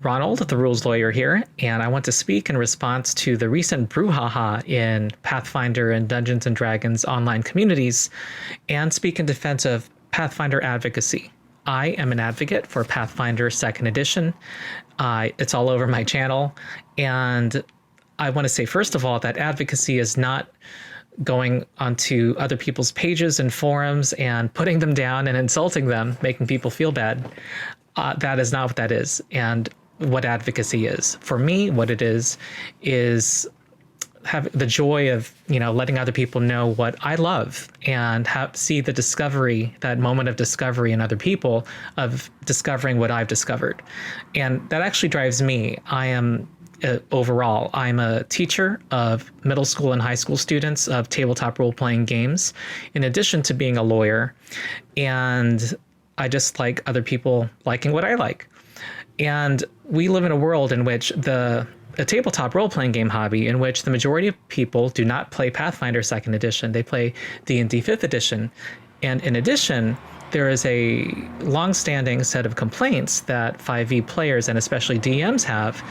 Ronald, the rules lawyer here, and I want to speak in response to the recent brouhaha in Pathfinder and Dungeons & Dragons online communities, and speak in defense of Pathfinder Advocacy. I am an advocate for Pathfinder 2nd Edition. It's all over my channel, and I want to say, first of all, that advocacy is not going onto other people's pages and forums and putting them down and insulting them, making people feel bad. That is not what that is. And what advocacy is. For me, what it is have the joy of, letting other people know what I love and see the discovery, that moment of discovery in other people of discovering what I've discovered. And that actually drives me. I'm a teacher of middle school and high school students of tabletop role-playing games, in addition to being a lawyer. And I just like other people liking what I like. And we live in a world in which a tabletop role-playing game hobby in which the majority of people do not play Pathfinder 2nd Edition. They play D&D 5th Edition. And in addition, there is a long-standing set of complaints that 5e players and especially DMs have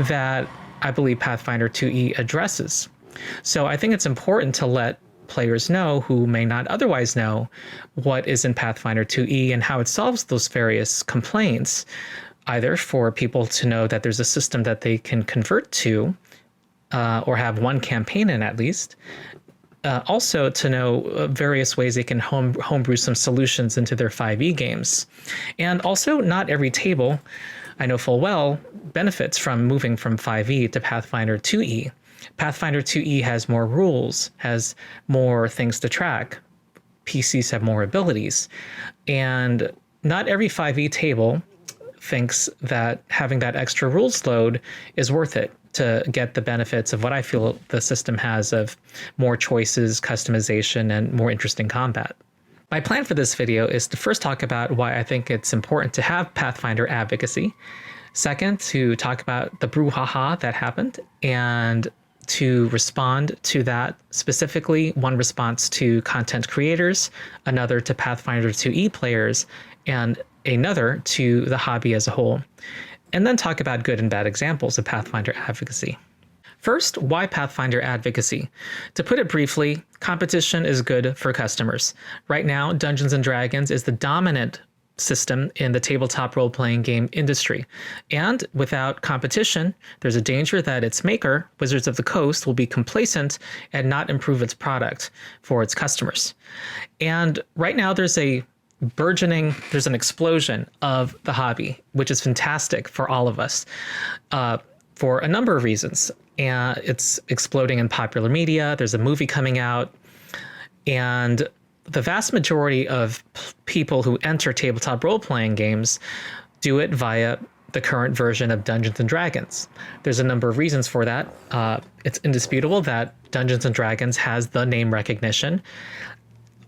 that I believe Pathfinder 2e addresses. So I think it's important to let players know who may not otherwise know what is in Pathfinder 2e and how it solves those various complaints, either for people to know that there's a system that they can convert to or have one campaign in at least. Also to know various ways they can homebrew some solutions into their 5e games. And also, not every table, I know full well, benefits from moving from 5e to Pathfinder 2e. Pathfinder 2e has more rules, has more things to track. PCs have more abilities. And not every 5e table thinks that having that extra rules load is worth it to get the benefits of what I feel the system has of more choices, customization, and more interesting combat. My plan for this video is to first talk about why I think it's important to have Pathfinder advocacy. Second, to talk about the brouhaha that happened and to respond to that specifically, one response to content creators, another to Pathfinder 2e players, and another to the hobby as a whole, and then talk about good and bad examples of Pathfinder advocacy. First, why Pathfinder advocacy? To put it briefly, competition is good for customers. Right now, Dungeons & Dragons is the dominant system in the tabletop role-playing game industry. And without competition, there's a danger that its maker, Wizards of the Coast, will be complacent and not improve its product for its customers. And right now there's an explosion of the hobby, which is fantastic for all of us for a number of reasons. And it's exploding in popular media. There's a movie coming out, and the vast majority of people who enter tabletop role-playing games do it via the current version of Dungeons & Dragons. There's a number of reasons for that. It's indisputable that Dungeons & Dragons has the name recognition.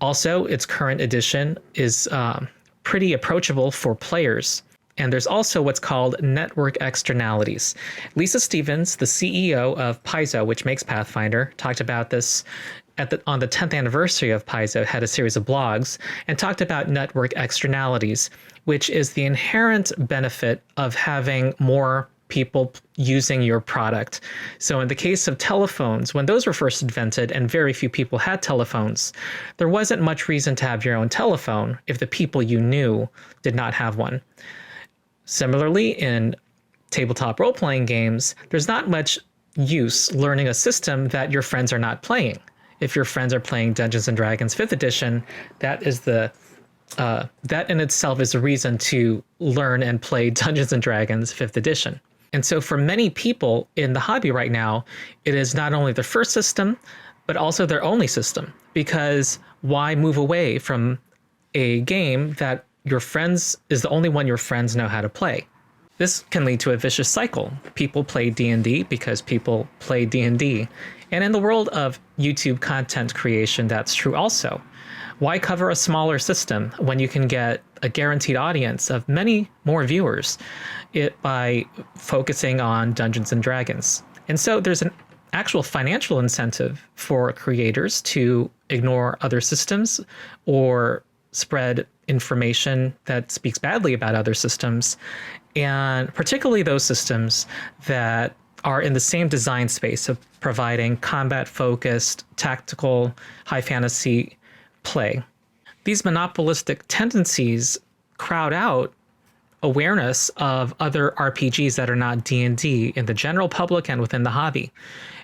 Also, its current edition is pretty approachable for players. And there's also what's called network externalities. Lisa Stevens, the CEO of Paizo, which makes Pathfinder, talked about this on the 10th anniversary of Paizo, had a series of blogs, and talked about network externalities, which is the inherent benefit of having more people using your product. So in the case of telephones, when those were first invented and very few people had telephones, there wasn't much reason to have your own telephone if the people you knew did not have one. Similarly, in tabletop role-playing games, there's not much use learning a system that your friends are not playing. If your friends are playing Dungeons & Dragons 5th Edition, that in itself is a reason to learn and play Dungeons & Dragons 5th Edition. And so for many people in the hobby right now, it is not only their first system, but also their only system. Because why move away from a game that your friends is the only one your friends know how to play? This can lead to a vicious cycle. People play D&D because people play D&D. And in the world of YouTube content creation, that's true also. Why cover a smaller system when you can get a guaranteed audience of many more viewers by focusing on Dungeons & Dragons? And so there's an actual financial incentive for creators to ignore other systems or spread information that speaks badly about other systems and particularly those systems that are in the same design space of providing combat-focused, tactical, high fantasy play. These monopolistic tendencies crowd out awareness of other RPGs that are not D&D in the general public and within the hobby.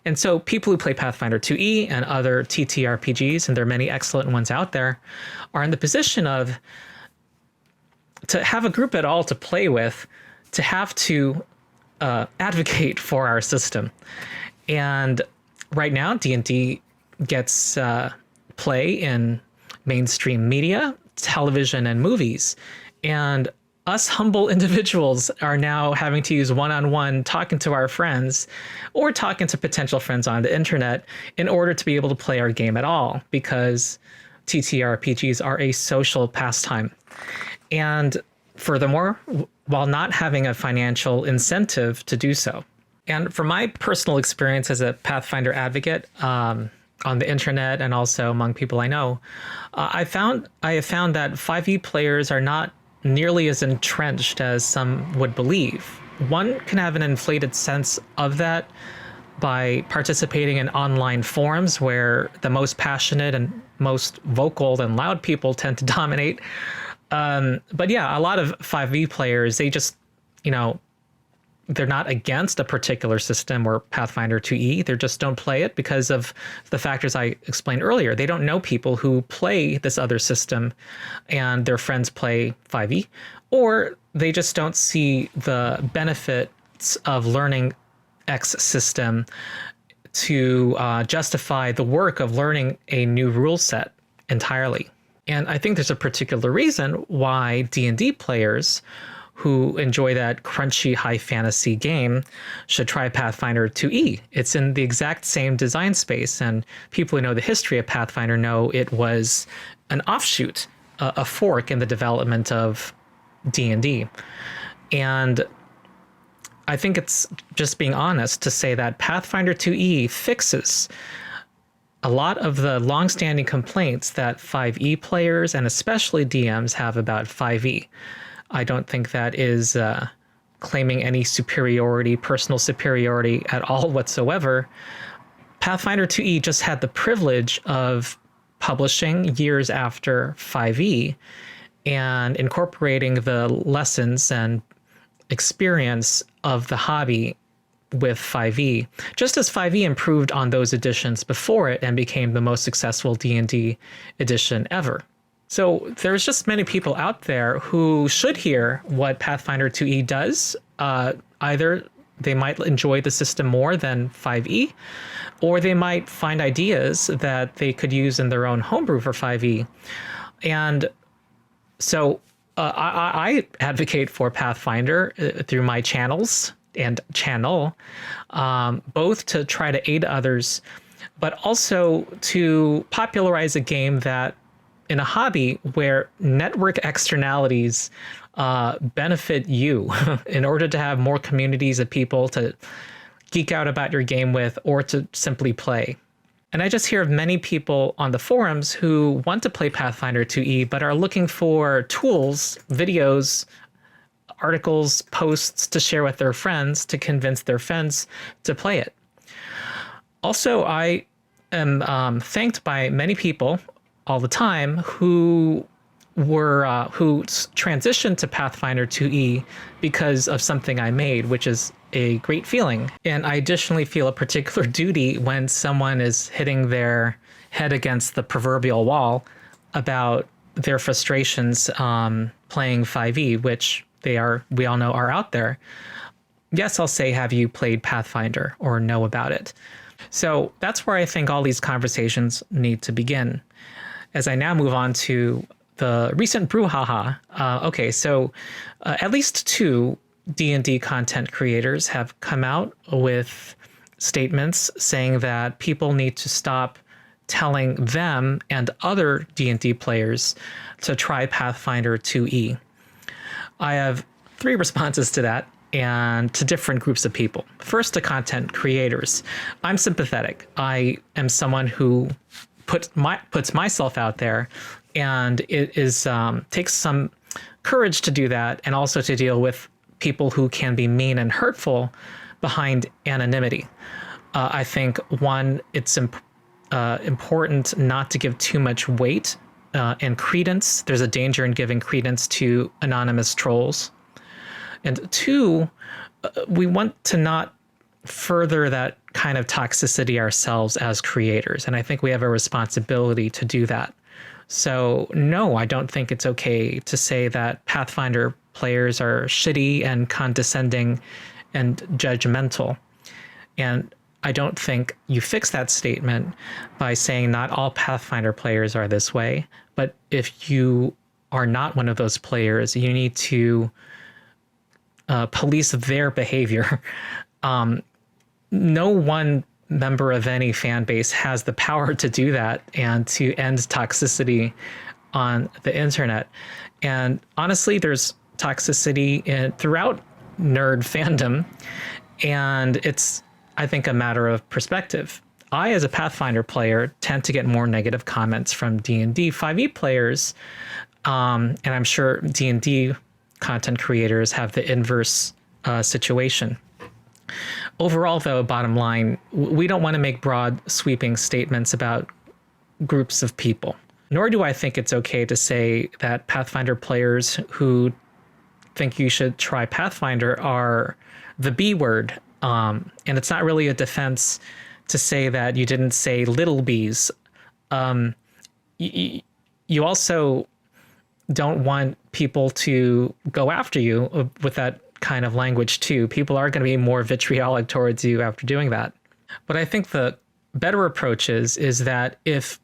And so people who play Pathfinder 2e and other TTRPGs, and there are many excellent ones out there, are in the position of, to have a group at all to play with, to have to advocate for our system. And right now, D&D gets play in mainstream media, television, and movies. And us humble individuals are now having to use one-on-one talking to our friends or talking to potential friends on the internet in order to be able to play our game at all, because TTRPGs are a social pastime. And furthermore, while not having a financial incentive to do so. And from my personal experience as a Pathfinder advocate on the internet and also among people I know, I have found that 5e players are not nearly as entrenched as some would believe. One can have an inflated sense of that by participating in online forums where the most passionate and most vocal and loud people tend to dominate. But yeah, a lot of 5e players, they just, they're not against a particular system or Pathfinder 2e. They just don't play it because of the factors I explained earlier. They don't know people who play this other system and their friends play 5e, or they just don't see the benefits of learning X system to justify the work of learning a new rule set entirely. And I think there's a particular reason why D&D players who enjoy that crunchy high fantasy game should try Pathfinder 2e. It's in the exact same design space, and people who know the history of Pathfinder know it was an offshoot, a fork in the development of D&D. And I think it's just being honest to say that Pathfinder 2e fixes a lot of the longstanding complaints that 5e players and especially DMs have about 5e. I don't think that is claiming any superiority, personal superiority at all whatsoever. Pathfinder 2e just had the privilege of publishing years after 5e and incorporating the lessons and experience of the hobby with 5e, just as 5e improved on those editions before it and became the most successful D&D edition ever. So there's just many people out there who should hear what Pathfinder 2e does. Either they might enjoy the system more than 5e, or they might find ideas that they could use in their own homebrew for 5e. And so I advocate for Pathfinder through my channels and channel, both to try to aid others, but also to popularize a game that in a hobby where network externalities benefit you in order to have more communities of people to geek out about your game with or to simply play. And I just hear of many people on the forums who want to play Pathfinder 2e, but are looking for tools, videos, articles, posts to share with their friends to convince their friends to play it. Also, I am thanked by many people all the time who transitioned to Pathfinder 2e because of something I made, which is a great feeling. And I additionally feel a particular duty when someone is hitting their head against the proverbial wall about their frustrations playing 5e, which we all know are out there. Yes, I'll say, have you played Pathfinder or know about it? So that's where I think all these conversations need to begin. As I now move on to the recent brouhaha. Okay, so at least two D&D content creators have come out with statements saying that people need to stop telling them and other D&D players to try Pathfinder 2e. I have three responses to that and to different groups of people. First, to content creators. I'm sympathetic. I am someone who puts myself out there, and it is takes some courage to do that, and also to deal with people who can be mean and hurtful behind anonymity. I think, one, it's important not to give too much weight and credence. There's a danger in giving credence to anonymous trolls. And two, we want to not further that kind of toxicity ourselves as creators. And I think we have a responsibility to do that. So no, I don't think it's okay to say that Pathfinder players are shitty and condescending and judgmental. And I don't think you fix that statement by saying not all Pathfinder players are this way. But if you are not one of those players, you need to police their behavior. No one member of any fan base has the power to do that and to end toxicity on the internet. And honestly, there's toxicity throughout nerd fandom, and it's, I think, a matter of perspective. I, as a Pathfinder player, tend to get more negative comments from D&D 5e players, and I'm sure D&D content creators have the inverse situation. Overall, though, bottom line, we don't want to make broad, sweeping statements about groups of people. Nor do I think it's okay to say that Pathfinder players who think you should try Pathfinder are the B word. And it's not really a defense to say that you didn't say little bees. You also don't want people to go after you with that kind of language too. People are going to be more vitriolic towards you after doing that. But I think the better approach is that if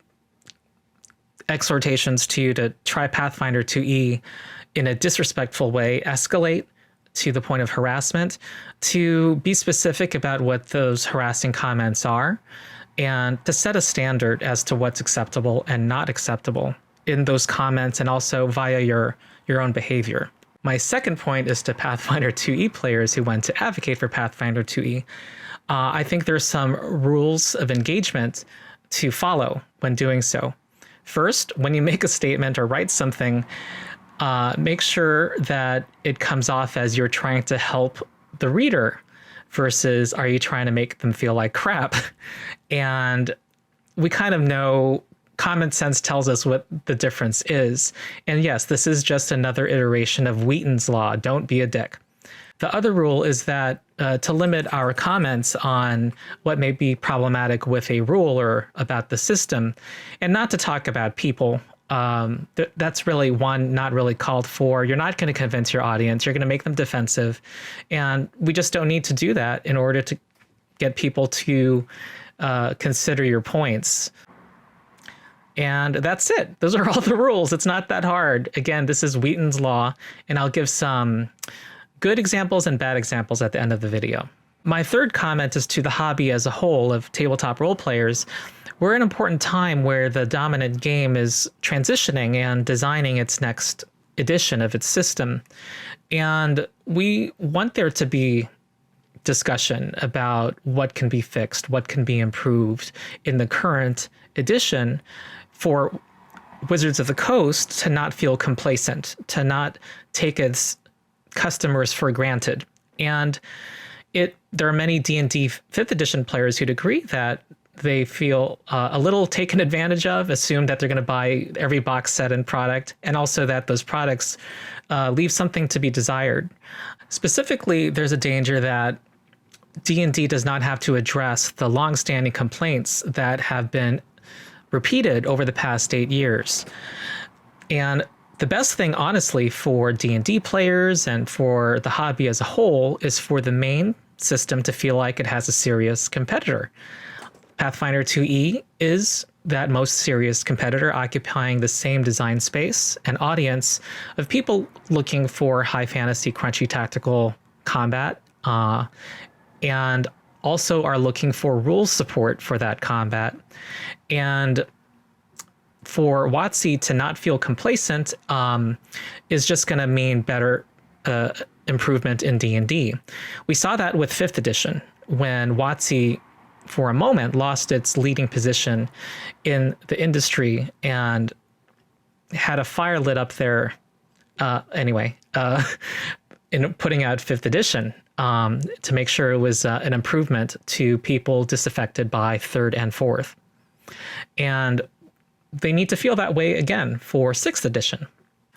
exhortations to you to try Pathfinder 2e in a disrespectful way escalate to the point of harassment, to be specific about what those harassing comments are and to set a standard as to what's acceptable and not acceptable in those comments and also via your own behavior. My second point is to Pathfinder 2e players who want to advocate for Pathfinder 2e. I think there's some rules of engagement to follow when doing so. First, when you make a statement or write something, make sure that it comes off as you're trying to help the reader versus are you trying to make them feel like crap? And we kind of know common sense tells us what the difference is. And yes, this is just another iteration of Wheaton's law. Don't be a dick. The other rule is that to limit our comments on what may be problematic with a rule or about the system, and not to talk about people. That's really one not really called for. You're not going to convince your audience. You're going to make them defensive. And we just don't need to do that in order to get people to consider your points. And that's it. Those are all the rules. It's not that hard. Again, this is Wheaton's law, and I'll give some good examples and bad examples at the end of the video. My third comment is to the hobby as a whole of tabletop role players. We're in an important time where the dominant game is transitioning and designing its next edition of its system. And we want there to be discussion about what can be fixed, what can be improved in the current edition for Wizards of the Coast to not feel complacent, to not take its customers for granted. And there are many D&D 5th edition players who'd agree that they feel a little taken advantage of, assume that they're going to buy every box set and product, and also that those products leave something to be desired. Specifically, there's a danger that D&D does not have to address the longstanding complaints that have been repeated over the past 8 years. And the best thing, honestly, for D&D players and for the hobby as a whole is for the main system to feel like it has a serious competitor. Pathfinder 2e is that most serious competitor, occupying the same design space and audience of people looking for high fantasy, crunchy tactical combat, and also are looking for rules support for that combat. And for WotC to not feel complacent is just going to mean better improvement in D&D. We saw that with 5th edition when WotC, for a moment, lost its leading position in the industry and had a fire lit up there. in putting out 5th edition to make sure it was an improvement to people disaffected by 3rd and 4th. And they need to feel that way again for 6th edition.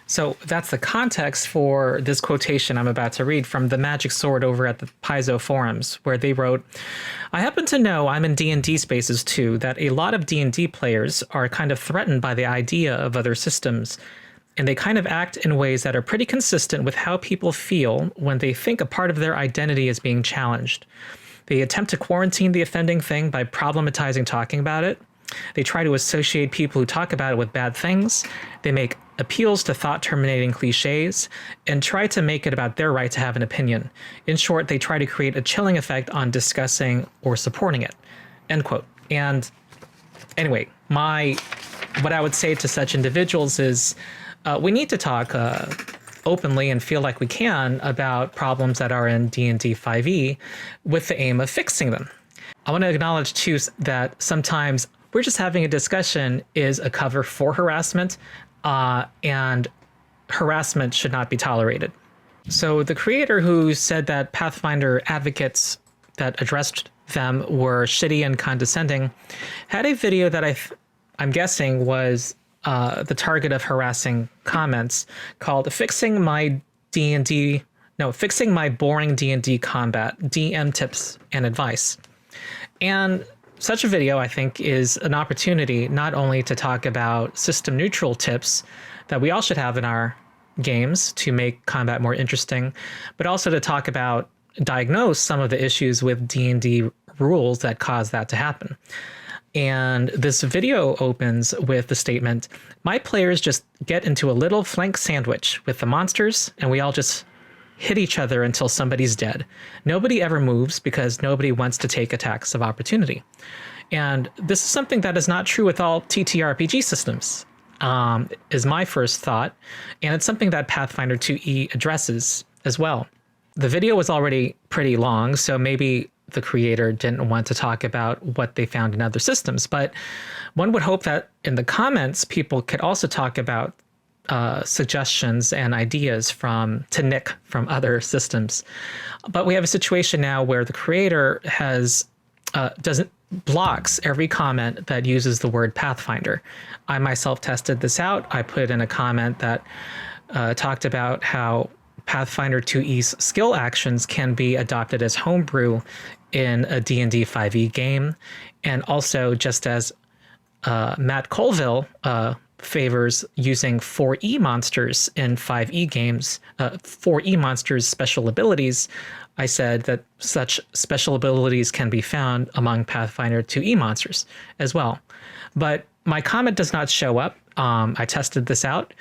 So that's the context for this quotation I'm about to read from the Magic Sword over at the Paizo forums, where they wrote, "I happen to know, I'm in D&D spaces too, that a lot of D&D players are kind of threatened by the idea of other systems, and they kind of act in ways that are pretty consistent with how people feel when they think a part of their identity is being challenged. They attempt to quarantine the offending thing by problematizing talking about it. They try to associate people who talk about it with bad things. They make appeals to thought-terminating cliches and try to make it about their right to have an opinion. In short, they try to create a chilling effect on discussing or supporting it." End quote. And anyway, what I would say to such individuals is we need to talk openly and feel like we can about problems that are in D&D 5e with the aim of fixing them. I want to acknowledge too that sometimes we're just having a discussion is a cover for harassment, and harassment should not be tolerated. So the creator who said that Pathfinder advocates that addressed them were shitty and condescending had a video that I'm guessing was the target of harassing comments, called fixing my boring D&D combat, DM tips and advice. And such a video, I think, is an opportunity not only to talk about system neutral tips that we all should have in our games to make combat more interesting, but also to talk about, diagnose some of the issues with D&D rules that cause that to happen. And this video opens with the statement, "My players just get into a little flank sandwich with the monsters, and we all just hit each other until somebody's dead. Nobody ever moves because nobody wants to take attacks of opportunity." And this is something that is not true with all TTRPG systems, is my first thought. And it's something that Pathfinder 2e addresses as well. The video was already pretty long, so maybe the creator didn't want to talk about what they found in other systems. But one would hope that in the comments, people could also talk about suggestions and ideas to nick from other systems. But we have a situation now where the creator blocks every comment that uses the word Pathfinder. I myself tested this out. I put in a comment that talked about how Pathfinder 2e's skill actions can be adopted as homebrew in a D&D 5e game. And also, just as Matt Colville favors using 4E monsters in 5e games, 4E monsters' special abilities, I said that such special abilities can be found among Pathfinder 2E monsters as well. But my comment does not show up. I tested this out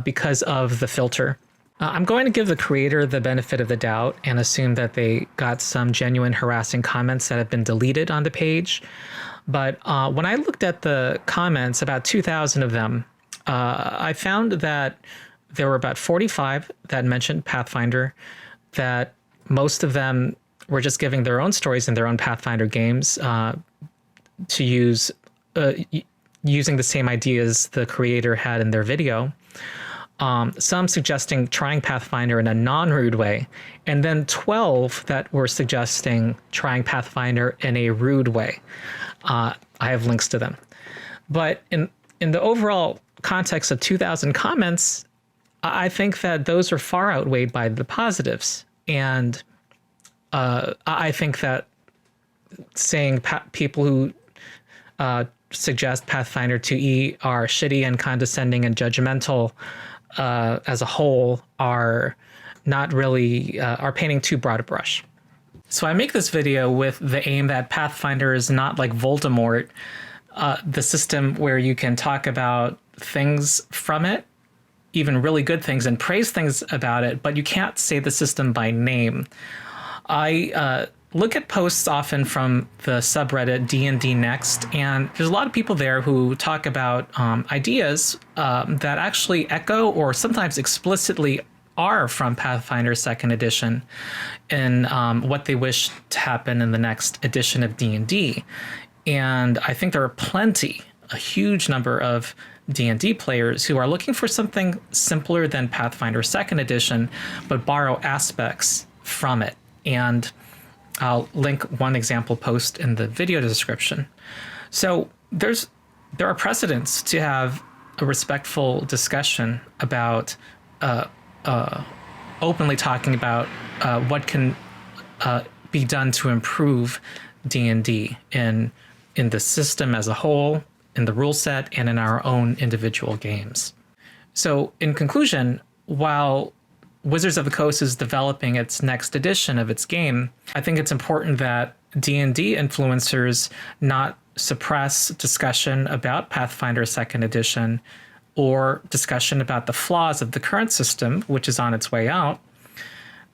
because of the filter. I'm going to give the creator the benefit of the doubt and assume that they got some genuine harassing comments that have been deleted on the page. But when I looked at the comments, about 2,000 of them, I found that there were about 45 that mentioned Pathfinder, that most of them were just giving their own stories in their own Pathfinder games to use, using the same ideas the creator had in their video. Some suggesting trying Pathfinder in a non-rude way, and then 12 that were suggesting trying Pathfinder in a rude way. I have links to them. But in the overall context of 2,000 comments, I think that those are far outweighed by the positives. And I think that saying people who suggest Pathfinder 2e are shitty and condescending and judgmental as a whole are not really, are painting too broad a brush. So I make this video with the aim that Pathfinder is not like Voldemort, the system where you can talk about things from it, even really good things, and praise things about it, but you can't say the system by name. I look at posts often from the subreddit dndnext, and there's a lot of people there who talk about ideas that actually echo or sometimes explicitly are from Pathfinder 2nd edition and what they wish to happen in the next edition of D&D. And I think there are plenty a huge number of D&D players who are looking for something simpler than Pathfinder 2nd Edition, but borrow aspects from it. And I'll link one example post in the video description. So there are precedents to have a respectful discussion about openly talking about what can be done to improve D&D in the system as a whole, in the rule set, and in our own individual games. So in conclusion, while Wizards of the Coast is developing its next edition of its game, I think it's important that D&D influencers not suppress discussion about Pathfinder 2nd Edition or discussion about the flaws of the current system, which is on its way out,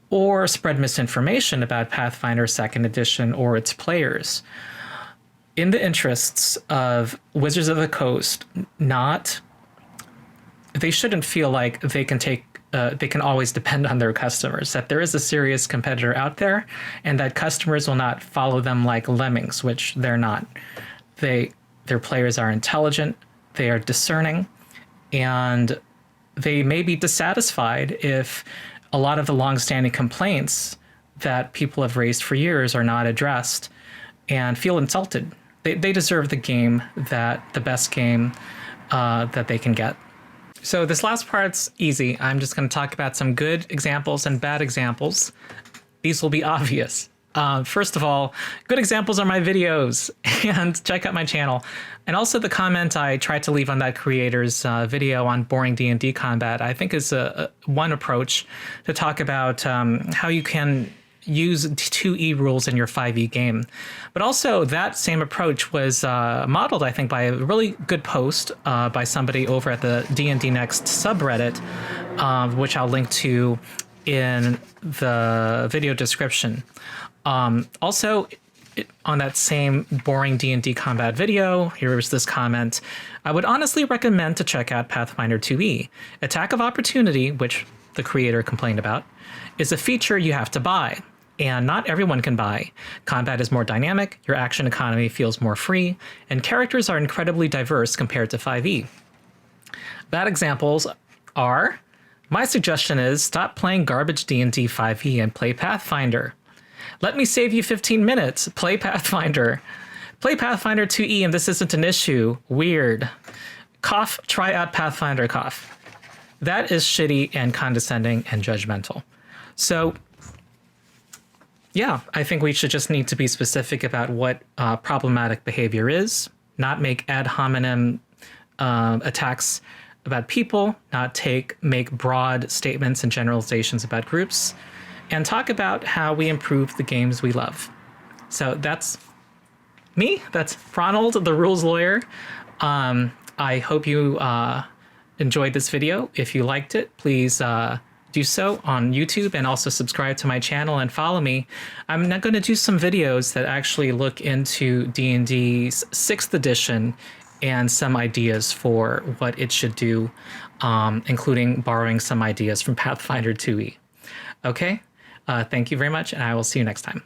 or spread misinformation about Pathfinder 2nd Edition or its players. In the interests of Wizards of the Coast, they shouldn't feel like they can always depend on their customers, that there is a serious competitor out there and that customers will not follow them like lemmings, which they're not. Their players are intelligent, they are discerning, and they may be dissatisfied if a lot of the longstanding complaints that people have raised for years are not addressed and feel insulted. They deserve the best game that they can get. So this last part's easy. I'm just going to talk about some good examples and bad examples. These will be obvious. First of all, good examples are my videos, and check out my channel. And also the comment I tried to leave on that creator's video on boring D&D combat, I think is one approach to talk about how you can use 2E rules in your 5E game. But also that same approach was modeled, I think, by a really good post by somebody over at the dndnext subreddit, which I'll link to in the video description. Also, on that same boring D&D combat video, here's this comment. I would honestly recommend to check out Pathfinder 2E. Attack of Opportunity, which the creator complained about, is a feature you have to buy, and not everyone can buy. Combat is more dynamic, your action economy feels more free, and characters are incredibly diverse compared to 5E. Bad examples are, my suggestion is stop playing garbage D&D 5E and play Pathfinder. Let me save you 15 minutes. Play Pathfinder. Play Pathfinder 2E and this isn't an issue. Weird. Cough, try out Pathfinder cough. That is shitty and condescending and judgmental. So, yeah, I think we should just need to be specific about what problematic behavior is, not make ad hominem attacks about people, not make broad statements and generalizations about groups, and talk about how we improve the games we love. So that's me. That's Ronald, the rules lawyer. I hope you enjoyed this video. If you liked it, please do so on YouTube and also subscribe to my channel and follow me. I'm not going to do some videos that actually look into D&D's 6th edition and some ideas for what it should do, including borrowing some ideas from Pathfinder 2E. Okay? Thank you very much, and I will see you next time.